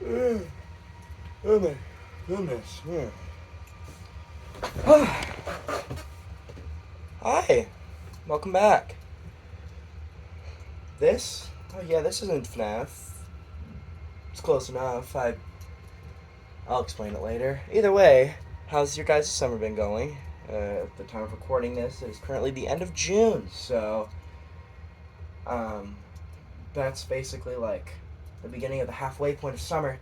Oh my goodness. Hi, welcome back. This isn't FNAF. It's close enough. I'll explain it later. Either way, how's your guys' summer been going? At the time of recording this, it is currently the end of June, so um, that's basically like the beginning of the halfway point of summer,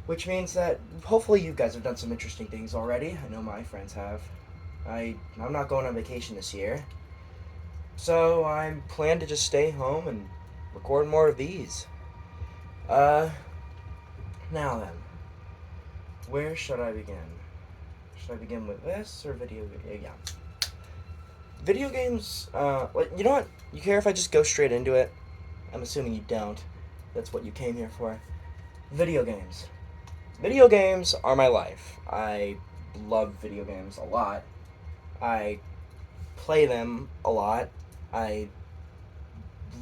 which means that hopefully you guys have done some interesting things already. I know my friends have. I'm not going on vacation this year, so I plan to just stay home and record more of these. Uh, Now then, where should I begin? Should I begin with this or video? Yeah, video games. You know what? You care if I just go straight into it? I'm assuming you don't. That's what you came here for. Video games. Video games are my life. I love video games a lot. I play them a lot. I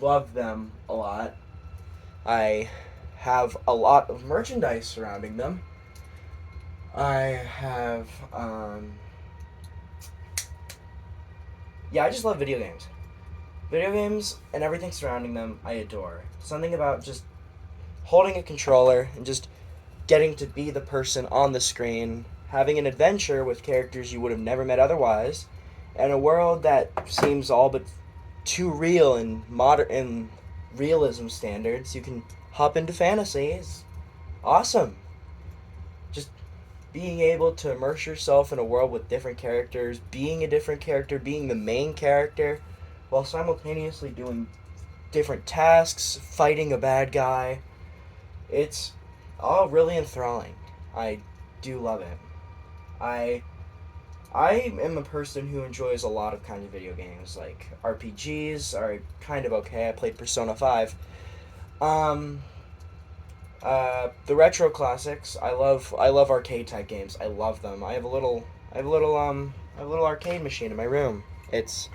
love them a lot. I have a lot of merchandise surrounding them. I have, I just love video games. Video games and everything surrounding them, I adore. Something about just holding a controller and just getting to be the person on the screen, having an adventure with characters you would have never met otherwise, and a world that seems all but too real in modern realism standards. You can hop into fantasy. It's awesome. Just being able to immerse yourself in a world with different characters, being a different character, being the main character, while simultaneously doing different tasks, fighting a bad guy. It's all really enthralling. I do love it. I I am a person who enjoys a lot of kinds of video games. Like RPGs are kind of okay. I played Persona 5. Um the retro classics, I love arcade type games. I love them. I have a little arcade machine in my room. It's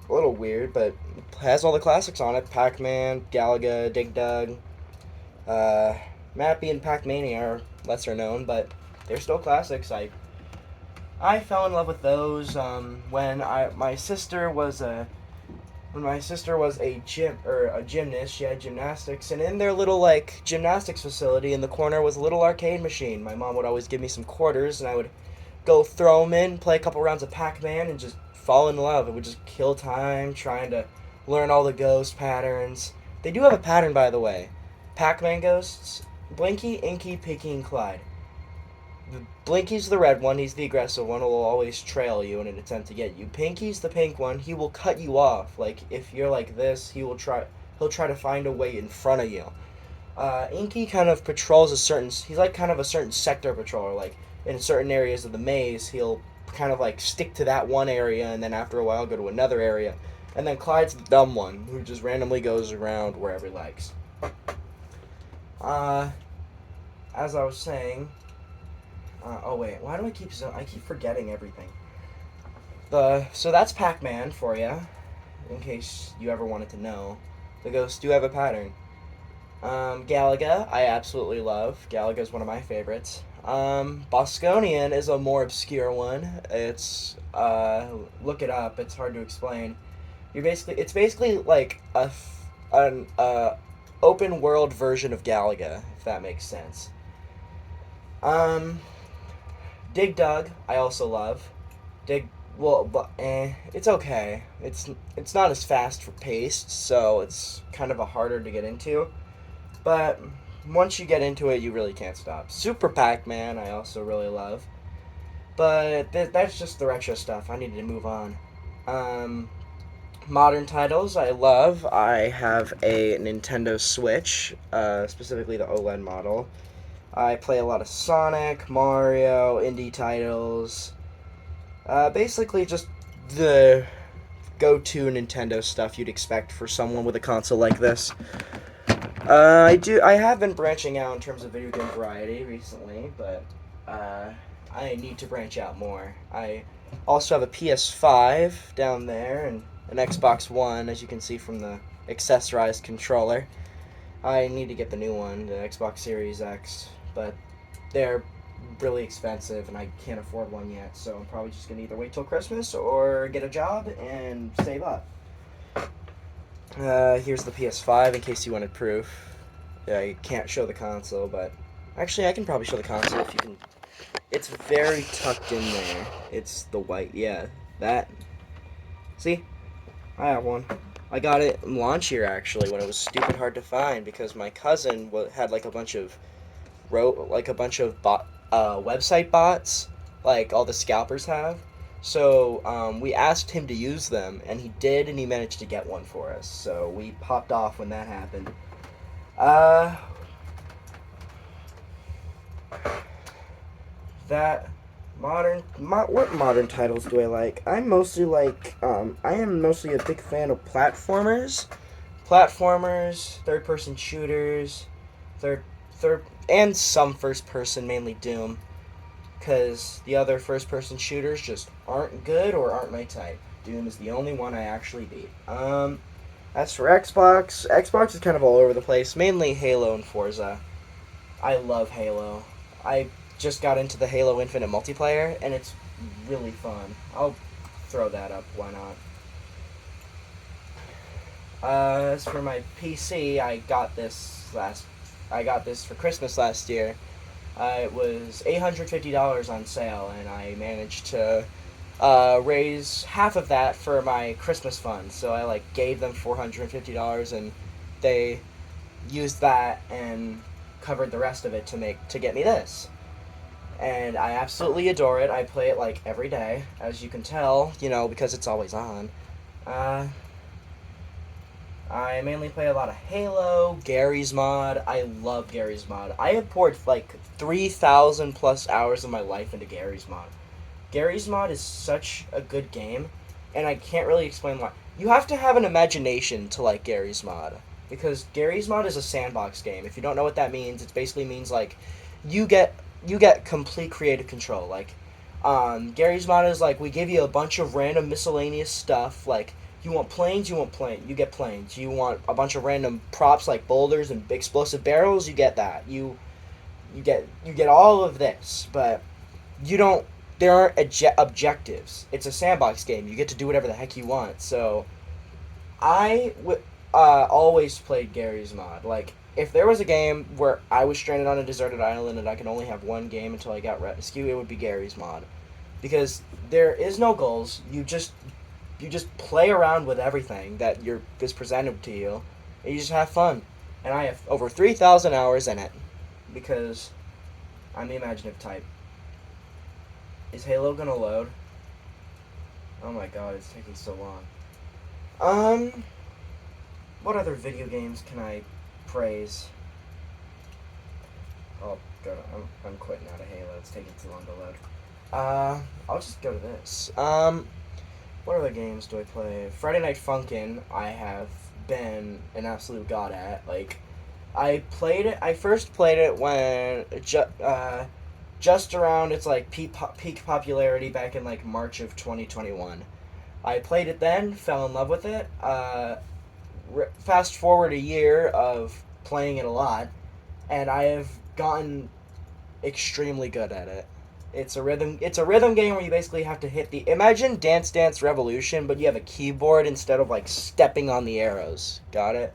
a little weird, but it has all the classics on it. Pac-Man, Galaga, Dig Dug, uh, Mappy and Pac-Mania are lesser known, but they're still classics. I fell in love with those when my sister was a gymnast. She had gymnastics, and in their little like gymnastics facility in the corner was a little arcade machine. My mom would always give me some quarters, and I would go throw them in, play a couple rounds of Pac-Man, and just fall in love. It would just kill time trying to learn all the ghost patterns. They do have a pattern, by the way. Pac-Man ghosts: Blinky, Inky, Pinky, and Clyde. Blinky's the red one. He's the aggressive one. He'll always trail you in an attempt to get you. Pinky's the pink one. He will cut you off. Like if you're like this, he'll try to find a way in front of you. Inky kind of patrols a certain. He's like kind of a certain sector patroller. Like in certain areas of the maze, he'll kind of like stick to that one area, and then after a while go to another area. And then Clyde's the dumb one who just randomly goes around wherever he likes. Uh, as I was saying. Oh wait, why do I keep forgetting everything? So that's Pac-Man for you, in case you ever wanted to know. The ghosts do have a pattern. Galaga, I absolutely love. Galaga is one of my favorites. Bosconian is a more obscure one. It's look it up. It's hard to explain. It's basically like an open world version of Galaga, if that makes sense. Um, Dig Dug, I also love. It's okay. It's not as fast paced, so it's kind of a harder to get into. But once you get into it, you really can't stop. Super Pac-Man, I also really love. But that's just the retro stuff. I needed to move on. Modern titles I love. I have a Nintendo Switch, specifically the OLED model. I play a lot of Sonic, Mario, indie titles. Basically just the go-to Nintendo stuff you'd expect for someone with a console like this. I have been branching out in terms of video game variety recently, but I need to branch out more. I also have a PS5 down there and an Xbox One, as you can see from the accessorized controller. I need to get the new one, the Xbox Series X, but they're really expensive and I can't afford one yet, so I'm probably just gonna either wait till Christmas or get a job and save up. Here's the PS5 in case you wanted proof. Yeah, you can't show the console, but actually I can probably show the console if you can. It's very tucked in there. It's the white, yeah, that. See? I have one. I got it in launch year actually when it was stupid hard to find because my cousin had like a bunch of website bots like all the scalpers have. So we asked him to use them, and he did, and he managed to get one for us. So we popped off when that happened. Uh, that what modern titles do I like? I am mostly a big fan of platformers, third-person shooters, third third and some first-person, mainly Doom, because the other first-person shooters just aren't good or aren't my type. Doom is the only one I actually beat. As for Xbox is kind of all over the place, mainly Halo and Forza. I love Halo. I just got into the Halo Infinite multiplayer, and it's really fun. I'll throw that up, why not? As for my PC, I got this for Christmas last year. It was $850 on sale, and I managed to raise half of that for my Christmas fund. So I gave them $450, and they used that and covered the rest of it to get me this. And I absolutely adore it. I play it every day, as you can tell, because it's always on. Uh, I mainly play a lot of Halo, Gary's Mod. I love Gary's Mod. I have poured 3,000 plus hours of my life into Gary's Mod. Gary's Mod is such a good game, and I can't really explain why. You have to have an imagination to like Gary's Mod, because Gary's Mod is a sandbox game. If you don't know what that means, it basically means you get complete creative control. Gary's Mod is we give you a bunch of random miscellaneous stuff. You want planes, you get planes. You want a bunch of random props like boulders and explosive barrels, you get that. You get all of this, but you don't. There aren't objectives. It's a sandbox game. You get to do whatever the heck you want. So, always played Gary's Mod. If there was a game where I was stranded on a deserted island and I could only have one game until I got rescued, it would be Gary's Mod, because there is no goals. You just play around with everything that is presented to you, and you just have fun. And I have over 3,000 hours in it, because I'm the imaginative type. Is Halo gonna load? Oh my god, it's taking so long. What other video games can I praise? Oh god, I'm quitting out of Halo. It's taking too long to load. I'll just go to this. What other games do I play? Friday Night Funkin' I have been an absolute god at. I first played it when just around its peak popularity back in March of 2021. I played it then, fell in love with it. Fast forward a year of playing it a lot, and I have gotten extremely good at it. It's a rhythm game where you basically have to imagine Dance Dance Revolution, but you have a keyboard instead of stepping on the arrows. Got it?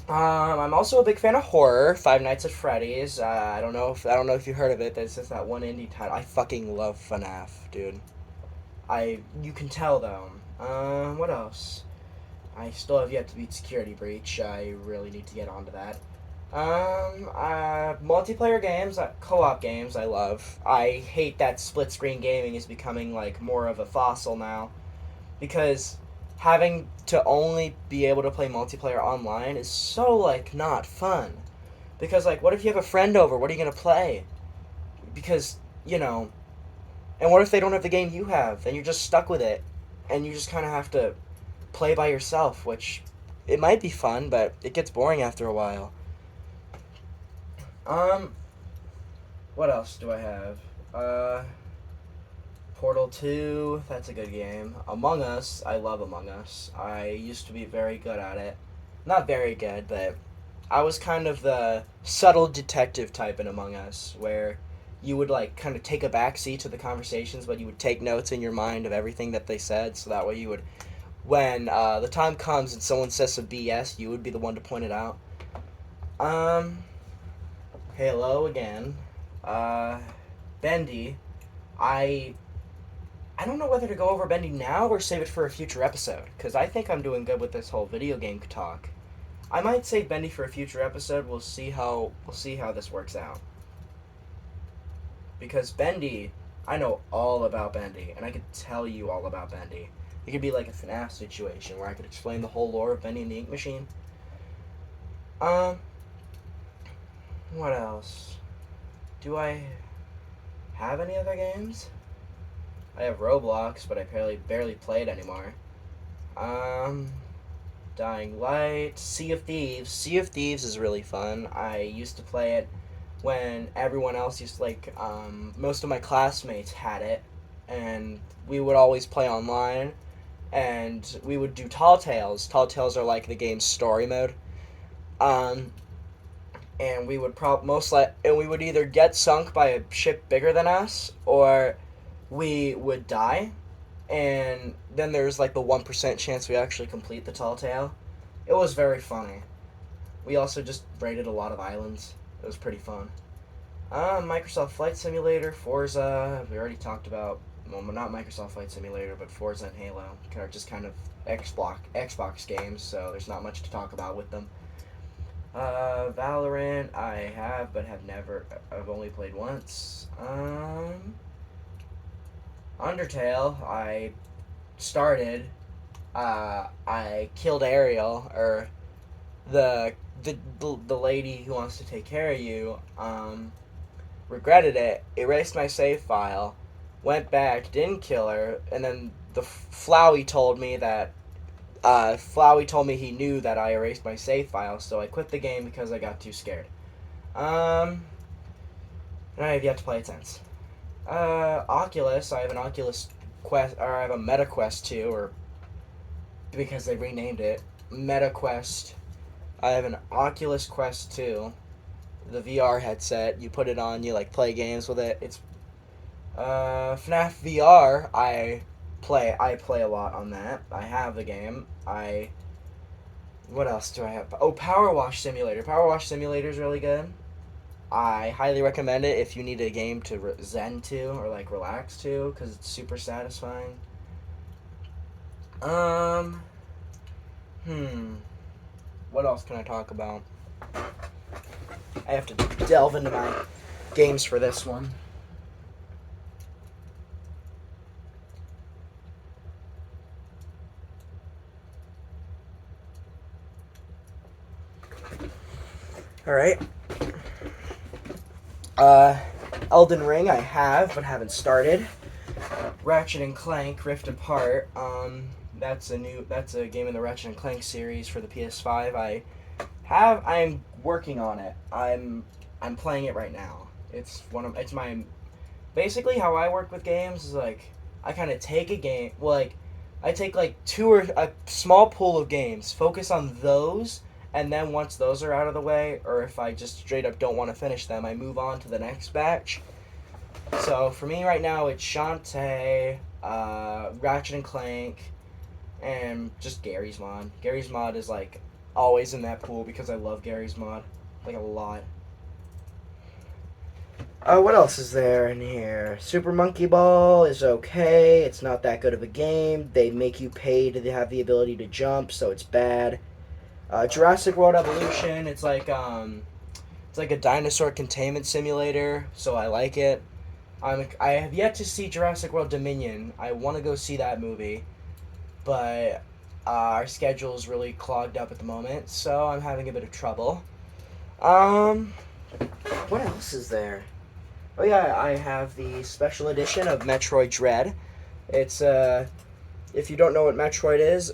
I'm also a big fan of horror. Five Nights at Freddy's. I don't know if you heard of it. There's just that one indie title. I fucking love FNAF, dude. You can tell though. What else? I still have yet to beat Security Breach. I really need to get onto that. Multiplayer games, co-op games, I love. I hate that split-screen gaming is becoming more of a fossil now, because having to only be able to play multiplayer online is so not fun. Because what if you have a friend over? What are you gonna play? Because and what if they don't have the game you have? Then you're just stuck with it, and you just kind of have to play by yourself, which it might be fun, but it gets boring after a while. What else do I have? Portal 2, that's a good game. Among Us, I love Among Us. I used to be very good at it. Not very good, but I was kind of the subtle detective type in Among Us, where you would like kind of take a back seat to the conversations, but you would take notes in your mind of everything that they said, so that way you would, when the time comes and someone says some BS, you would be the one to point it out. Um, Hello again. Uh, Bendy, I I don't know whether to go over Bendy now or save it for a future episode, because I think I'm doing good with this whole video game talk. I might save Bendy for a future episode. We'll see how this works out. Because Bendy, I know all about Bendy, and I could tell you all about Bendy. It could be like a FNAF situation where I could explain the whole lore of Bendy and the Ink Machine. Um, what else? Do I have any other games? I have Roblox, but I barely play it anymore. Um, Dying Light, Sea of Thieves. Sea of Thieves is really fun. I used to play it when everyone else used to, most of my classmates had it, and we would always play online, and we would do Tall Tales. Tall Tales are like the game's story mode. Um, and we would we would either get sunk by a ship bigger than us, or we would die, and then there's like the 1% chance we actually complete the tall tale. It was very funny. We also just raided a lot of islands. It was pretty fun. Microsoft Flight Simulator, Forza. We already talked about, well, not Microsoft Flight Simulator, but Forza and Halo. Are just kind of Xbox games, so there's not much to talk about with them. Valorant, I have, but I've only played once. Undertale, I started. I killed Ariel, or the lady who wants to take care of you. Regretted it. Erased my save file. Went back, didn't kill her, and then the Flowey told me that. Flowey told me he knew that I erased my save file, so I quit the game because I got too scared. And I have yet to play it since. Oculus, I have an Oculus Quest, or I have a Meta Quest 2, or because they renamed it, Meta Quest. I have an Oculus Quest 2, the VR headset. You put it on, you like play games with it. It's FNAF VR. I play a lot on that. I have the game. What else do I have? Oh, Power Wash Simulator. Power Wash Simulator is really good. I highly recommend it if you need a game to zen to or like relax to, because it's super satisfying. What else can I talk about? I have to delve into my games for this one. Alright. Elden Ring I have, but haven't started. Ratchet and Clank Rift Apart. That's a game in the Ratchet and Clank series for the PS5. I'm working on it. I'm playing it right now. It's basically how I work with games is like I kind of take a game, I take like a small pool of games, focus on those, and then once those are out of the way, or if I just straight up don't want to finish them, I move on to the next batch. So for me right now, it's Shantae, Ratchet and Clank, and just Gary's Mod. Gary's Mod is like always in that pool because I love Gary's Mod, like a lot. What else is there in here? Super Monkey Ball is okay. It's not that good of a game. They make you pay to have the ability to jump, so it's bad. Jurassic World Evolution, it's like a dinosaur containment simulator, so I like it. I have yet to see Jurassic World Dominion. I want to go see that movie, but our schedule is really clogged up at the moment, so I'm having a bit of trouble. What else is there? Oh yeah, I have the special edition of Metroid Dread. It's if you don't know what Metroid is,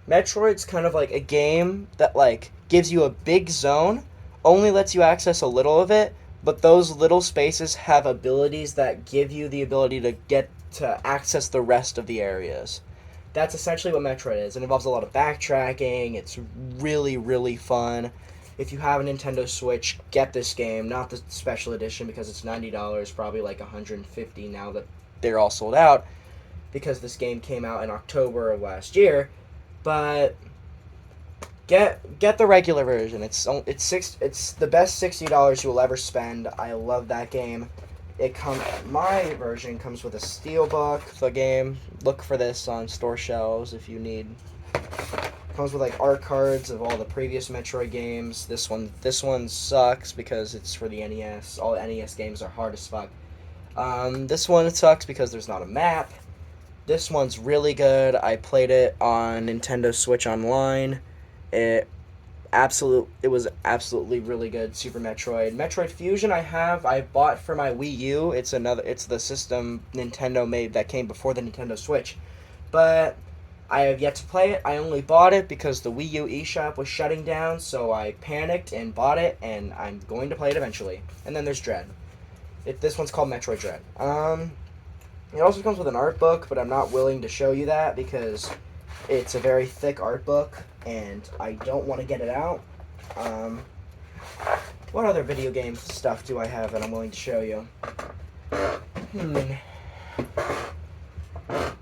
Metroid's kind of like a game that like gives you a big zone, only lets you access a little of it, but those little spaces have abilities that give you the ability to get to access the rest of the areas. That's essentially what Metroid is. It involves a lot of backtracking. It's really, really fun. If you have a Nintendo Switch, get this game. Not the special edition because it's $90, probably like $150 now that they're all sold out. Because this game came out in October of last year. But get the regular version. It's the best $60 you will ever spend. I love that game. My version comes with a steelbook. The game, look for this on store shelves if you need. Comes with like art cards of all the previous Metroid games. This one sucks because it's for the NES. All NES games are hard as fuck. This one sucks because there's not a map. This one's really good. I played it on Nintendo Switch Online. It was absolutely really good. Super Metroid Fusion I bought for my Wii U. It's the system Nintendo made that came before the Nintendo Switch, but I have yet to play it. I only bought it because the Wii U eShop was shutting down, so I panicked and bought it, and I'm going to play it eventually. And then there's Dread. This one's called Metroid Dread. It also comes with an art book, but I'm not willing to show you that because it's a very thick art book, and I don't want to get it out. What other video game stuff do I have that I'm willing to show you?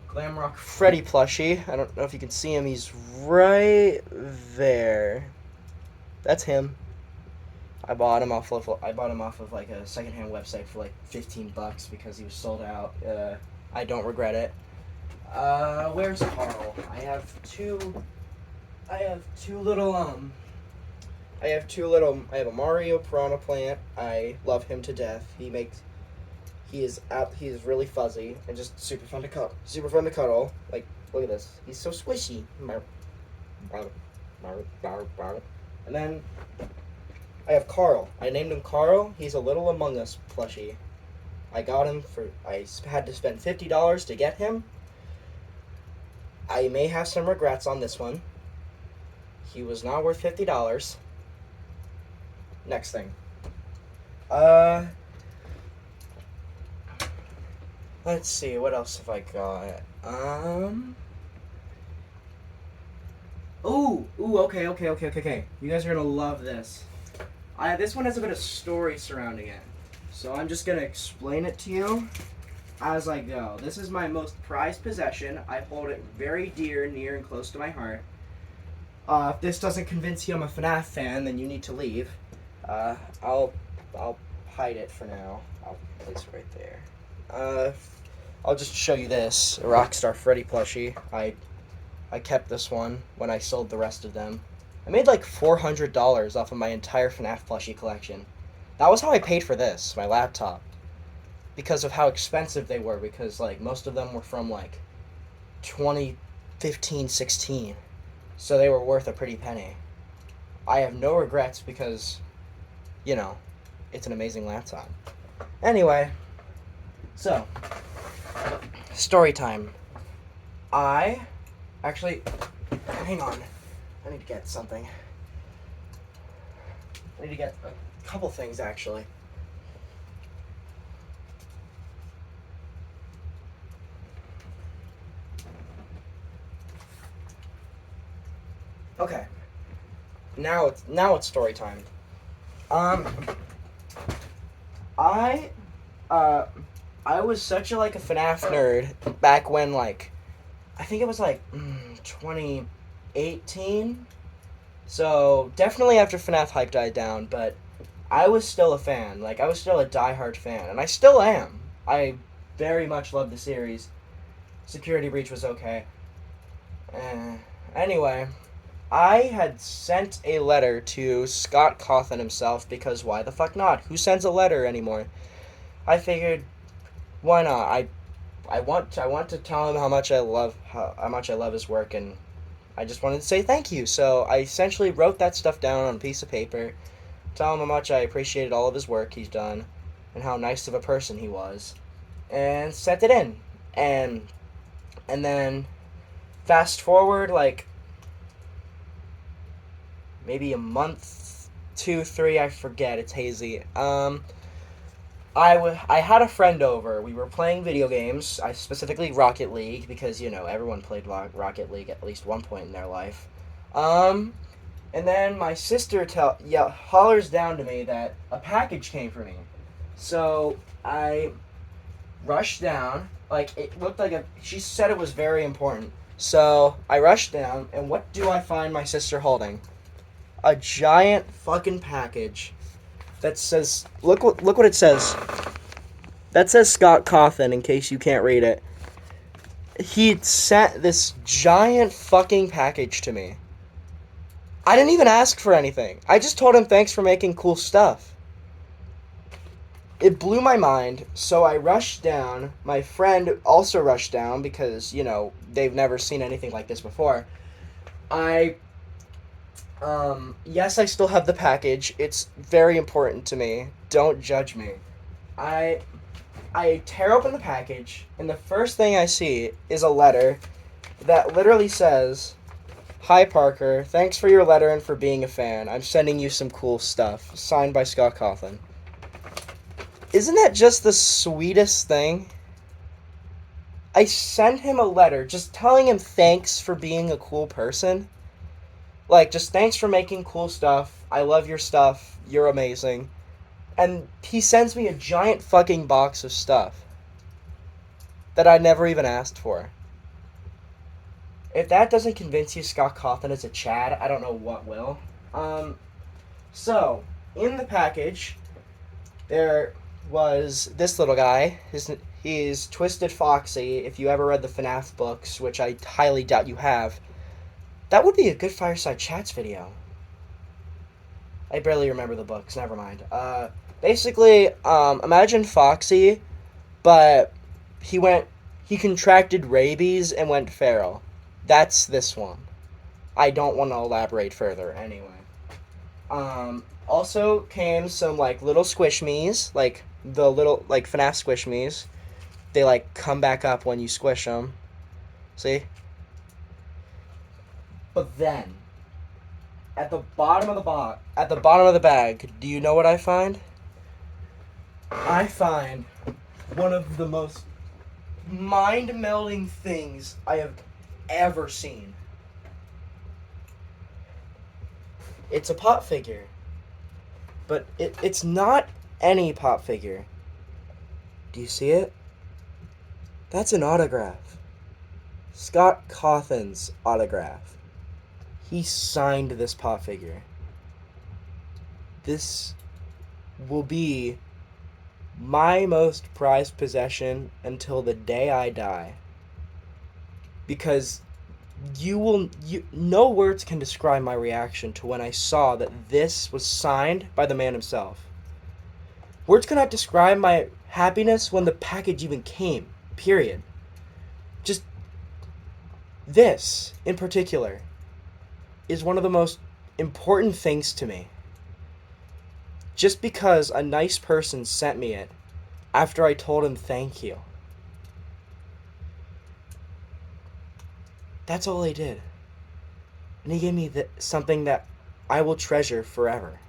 Glamrock Freddy plushie. I don't know if you can see him. He's right there. That's him. I bought him off of like a secondhand website for like $15 because he was sold out. I don't regret it. Where's Carl? I have two little I have a Mario Piranha Plant. I love him to death. He is really fuzzy and just super fun to cuddle. Like, look at this. He's so squishy. And then I have Carl. I named him Carl. He's a little Among Us plushie. I had to spend $50 to get him. I may have some regrets on this one. He was not worth $50. Next thing. Let's see, what else have I got? Okay. You guys are gonna love this. This one has a bit of story surrounding it. So I'm just gonna explain it to you as I go. This is my most prized possession. I hold it very dear, near, and close to my heart. If this doesn't convince you I'm a FNAF fan, then you need to leave. I'll hide it for now. I'll place it right there. I'll just show you this, a Rockstar Freddy plushie. I kept this one when I sold the rest of them. I made like $400 off of my entire FNAF plushie collection. That was how I paid for this, my laptop. Because of how expensive they were, because like most of them were from like 2015, 16. So they were worth a pretty penny. I have no regrets because, it's an amazing laptop. Anyway, so, story time. Hang on. I need to get something. I need to get a couple things, actually. Okay. Now it's story time. I was such a FNAF nerd back when I think it was 2018. So definitely after FNAF hype died down, but I was still a fan. I was still a diehard fan, and I still am. I very much love the series. Security Breach was okay. Anyway, I had sent a letter to Scott Cawthon himself because why the fuck not? Who sends a letter anymore? I figured, why not? I want to tell him how much I love his work, and I just wanted to say thank you. So I essentially wrote that stuff down on a piece of paper, tell him how much I appreciated all of his work he's done, and how nice of a person he was, and sent it in. And then fast forward maybe a month, 2, 3, I forget, it's hazy. I had a friend over. We were playing video games. I specifically Rocket League because everyone played Rocket League at least one point in their life. Um, and then my sister hollers down to me that a package came for me. So I rushed down. Like it looked like a. She said it was very important. So I rushed down, and what do I find my sister holding? A giant fucking package that says, look what it says. That says Scott Cawthon, in case you can't read it. He sent this giant fucking package to me. I didn't even ask for anything. I just told him thanks for making cool stuff. It blew my mind, so I rushed down. My friend also rushed down because, they've never seen anything like this before. Yes, I still have the package. It's very important to me. Don't judge me. I tear open the package, and the first thing I see is a letter that literally says, "Hi Parker, thanks for your letter and for being a fan. I'm sending you some cool stuff. Signed by Scott Cawthon." Isn't that just the sweetest thing? I sent him a letter just telling him thanks for being a cool person. Like, just thanks for making cool stuff. I love your stuff. You're amazing. And he sends me a giant fucking box of stuff that I never even asked for. If that doesn't convince you Scott Cawthon is a Chad, I don't know what will. So, in the package, there was this little guy. He's Twisted Foxy. If you ever read the FNAF books, which I highly doubt you have, that would be a good Fireside Chats video. I barely remember the books, never mind. Basically, imagine Foxy, but he contracted rabies and went feral. That's this one. I don't want to elaborate further anyway. Also came some, little squish-me's, the little, FNAF squish-me's. They, come back up when you squish them. See? But then, at the bottom of the bag, do you know what I find? I find one of the most mind-melding things I have ever seen. It's a pop figure. But it's not any pop figure. Do you see it? That's an autograph. Scott Cawthon's autograph. He signed this pop figure. This will be my most prized possession until the day I die. Because no words can describe my reaction to when I saw that this was signed by the man himself. Words cannot describe my happiness when the package even came, period. Just this, in particular, is one of the most important things to me. Just because a nice person sent me it after I told him thank you. That's all he did. And he gave me something that I will treasure forever.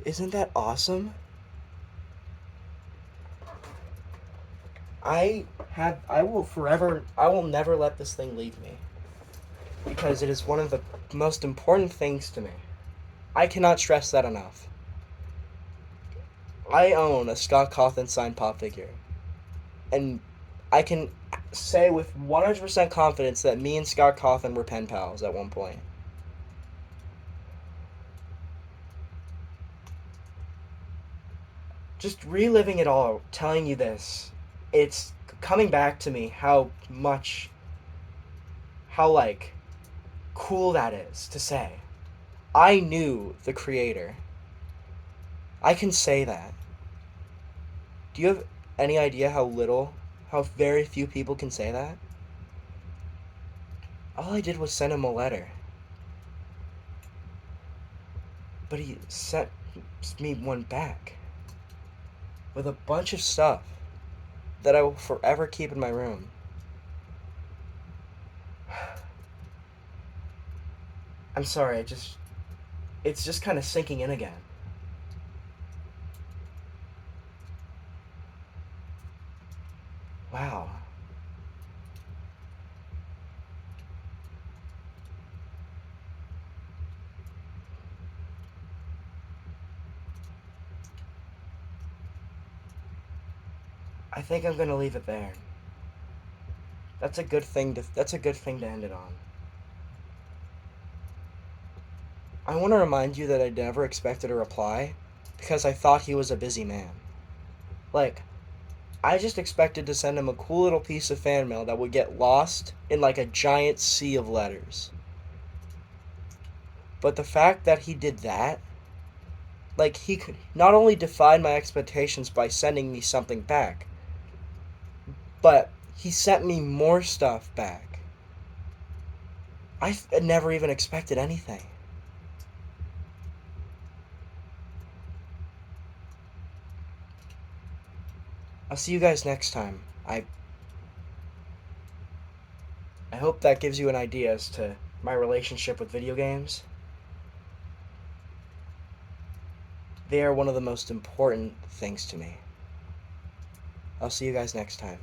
Isn't that awesome? I will never let this thing leave me. Because it is one of the most important things to me. I cannot stress that enough. I own a Scott Cawthon signed pop figure. And I can say with 100% confidence that me and Scott Cawthon were pen pals at one point. Just reliving it all, telling you this, it's coming back to me how cool that is to say. I knew the creator. I can say that. Do you have any idea how very few people can say that? All I did was send him a letter. But he sent me one back. With a bunch of stuff that I will forever keep in my room. I'm sorry, it's just kind of sinking in again. I think I'm gonna leave it there. That's a good thing to end it on. I want to remind you that I never expected a reply because I thought he was a busy man. Like, I just expected to send him a cool little piece of fan mail that would get lost in like a giant sea of letters. But the fact that he did that, like, he could not only defied my expectations by sending me something back, but he sent me more stuff back. I never even expected anything. I'll see you guys next time. I hope that gives you an idea as to my relationship with video games. They are one of the most important things to me. I'll see you guys next time.